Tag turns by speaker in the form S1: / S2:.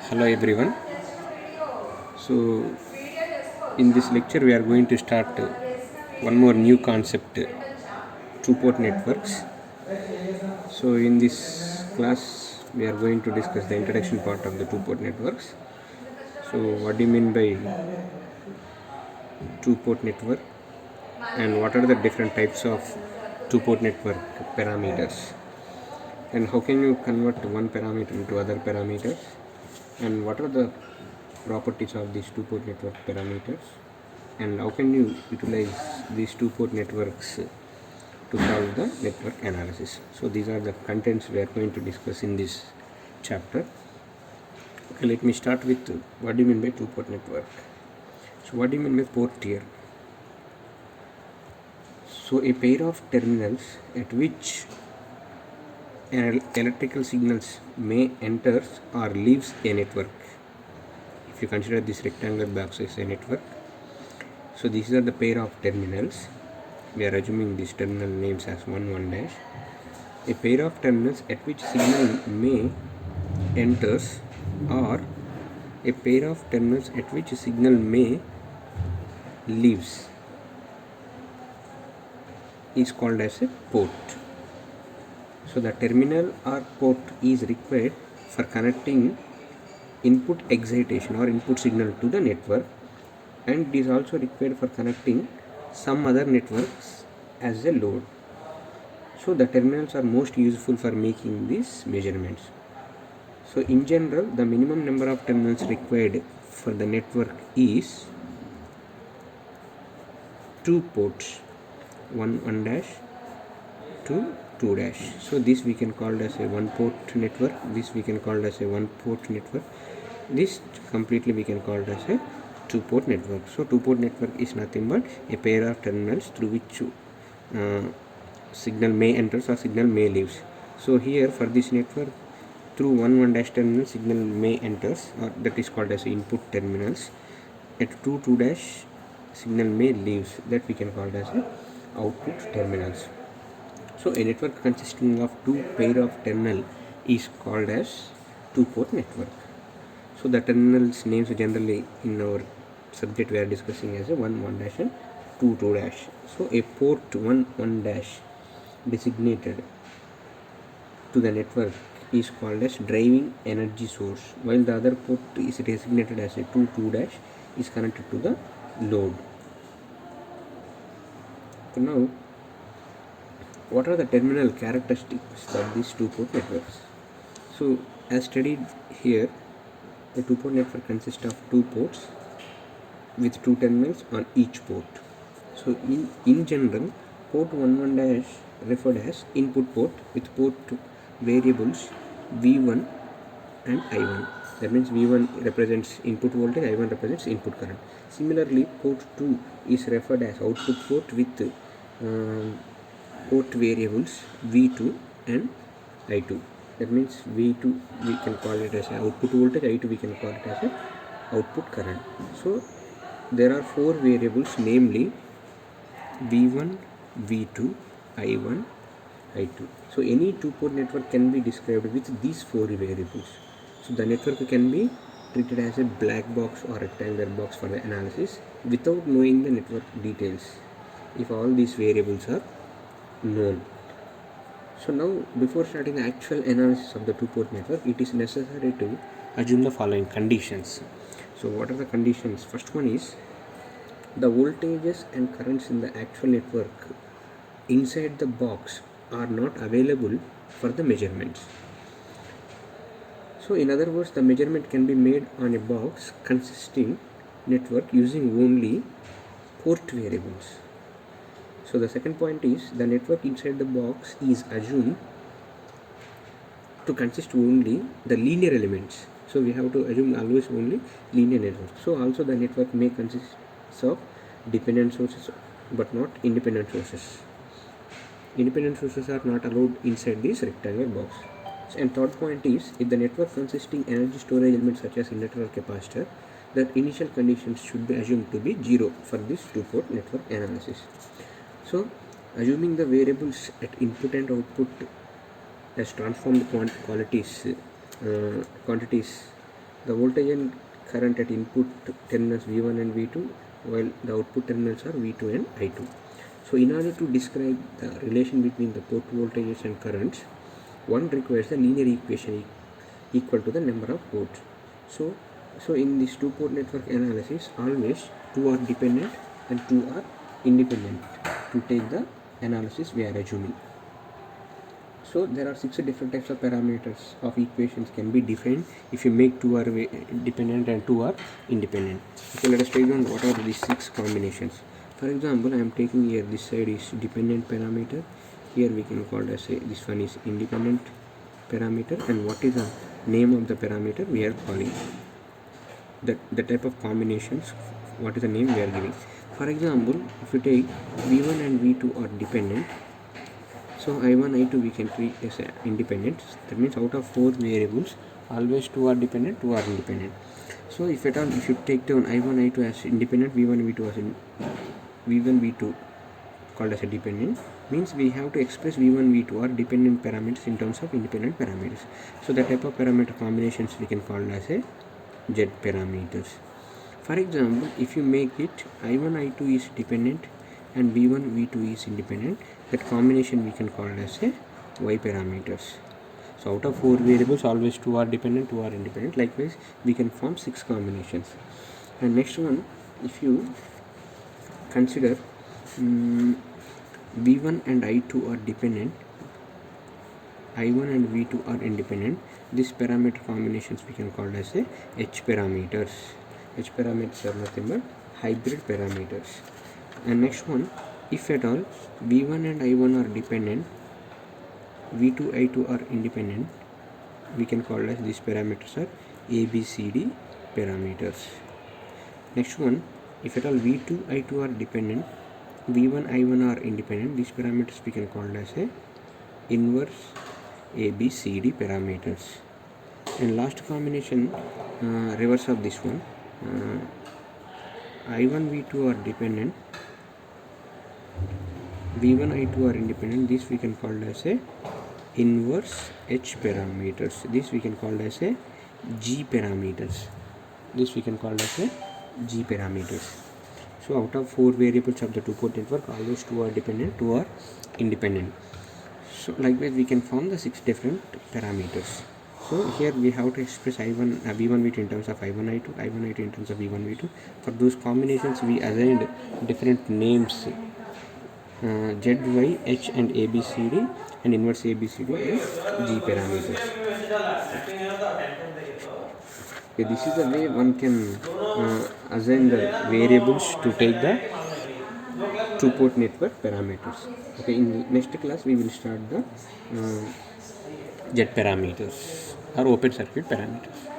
S1: Hello everyone. So in this lecture we are going to start one more new concept, two-port networks. So in this class we are going to discuss the introduction part of the two-port networks. So what do you mean by two-port network and what are the different types of two-port network parameters, and how can you convert one parameter into other parameters, and what are the properties of these two-port network parameters, and how can you utilize these two-port networks to solve the network analysis. So these are the contents we are going to discuss in this chapter. Okay, let me start with what do you mean by two-port network. So what do you mean by port here? So a pair of terminals at which electrical signals may enter or leaves a network. If you consider this rectangular box as a network, so these are the pair of terminals. We are assuming these terminal names as 1 dash. A pair of terminals at which signal may enters or a pair of terminals at which signal may leaves is called as a port. So the terminal or port is required for connecting input excitation or input signal to the network, and it is also required for connecting some other networks as a load. So the terminals are most useful for making these measurements. So in general, the minimum number of terminals required for the network is 2 ports, 1 dash, 2 dash. So this we can call as a 1-port network, this we can call as a 1-port network, this completely we can call as a 2-port network. So 2-port network is nothing but a pair of terminals through which signal may enters or signal may leaves. So here for this network, through 1 dash terminal signal may enters, or that is called as input terminals. At 2 dash signal may leaves, that we can call as a output terminals. So a network consisting of 2 pair of terminal is called as 2-port network. So the terminals names generally in our subject we are discussing as a 1 dash and 2 dash. So a port 1 dash designated to the network is called as driving energy source, while the other port is designated as a 2 dash is connected to the load. So now, what are the terminal characteristics of these 2-port networks? So as studied here, a 2-port network consists of 2 ports with 2 terminals on each port. So in general, port 1 dash referred as input port with port variables V1 and I1. That means V1 represents input voltage, I1 represents input current. Similarly, port 2 is referred as output port with port variables V2 and I2. That means V2 we can call it as output voltage, I2 we can call it as output current. So there are 4 variables, namely V1, V2, I1, I2. So any 2-port network can be described with these 4 variables. So the network can be treated as a black box or rectangular box for the analysis without knowing the network details, if all these variables are known. So now, before starting the actual analysis of the 2-port network, it is necessary to assume the following conditions. So what are the conditions? First one is the voltages and currents in the actual network inside the box are not available for the measurements. So in other words, the measurement can be made on a box consisting network using only port variables. So the second point is the network inside the box is assumed to consist only the linear elements. So we have to assume always only linear network. So also the network may consist of dependent sources but not independent sources. Independent sources are not allowed inside this rectangular box. And third point is, if the network consisting energy storage elements such as inductor or capacitor, the initial conditions should be assumed to be 0 for this 2-port network analysis. So assuming the variables at input and output as transformed quantities the voltage and current at input terminals V1 and V2, while the output terminals are V2 and I2. So in order to describe the relation between the port voltages and currents, one requires the linear equation equal to the number of ports. So in this two-port network analysis, always two are dependent and two are independent to take the analysis we are assuming. So there are 6 different types of parameters of equations can be defined if you make two are dependent and two are independent. Okay, let us take down what are these 6 combinations. For example, I am taking here this side is dependent parameter. Here we can call as this one is independent parameter, and what is the name of the parameter we are calling. The type of combinations, what is the name we are giving. For example, if you take V1 and V2 are dependent, so I1, I2 we can treat as independent. That means out of 4 variables, always 2 are dependent, 2 are independent. So if at all, if you take down I1, I2 as independent, V1, V2 as V1, V2 called as a dependent, means we have to express V1, V2 are dependent parameters in terms of independent parameters. So the type of parameter combinations we can call as a Z parameters. For example, if you make it I1, I2 is dependent and V1, V2 is independent, that combination we can call as a Y parameters. So out of 4 variables, always 2 are dependent, 2 are independent. Likewise, we can form 6 combinations. And next one, if you consider V1 and I2 are dependent, I1 and V2 are independent, these parameter combinations we can call as a H parameters. H parameters are nothing but hybrid parameters. And next one, if at all V1 and I1 are dependent, V2, I2 are independent, we can call as these parameters are ABCD parameters. Next one, if at all V2, I2 are dependent, V1, I1 are independent, these parameters we can call as a inverse ABCD parameters. And last combination, reverse of this one, I1, V2 are dependent, V1, I2 are independent, this we can call as a inverse H parameters. This we can call as a G parameters. This we can call as a G parameters. So out of 4 variables of the two-port network, always 2 are dependent, 2 are independent. So likewise we can form the 6 different parameters. So here we have to express V1, V2 in terms of I1, I2, I1, I2 in terms of V1, V2. For those combinations we assigned different names, Z, Y, H and ABCD, and inverse ABCD and G parameters. Okay, this is the way one can assign the variables to take the two-port network parameters. Okay, in the next class we will start the Z parameters or open circuit parameters.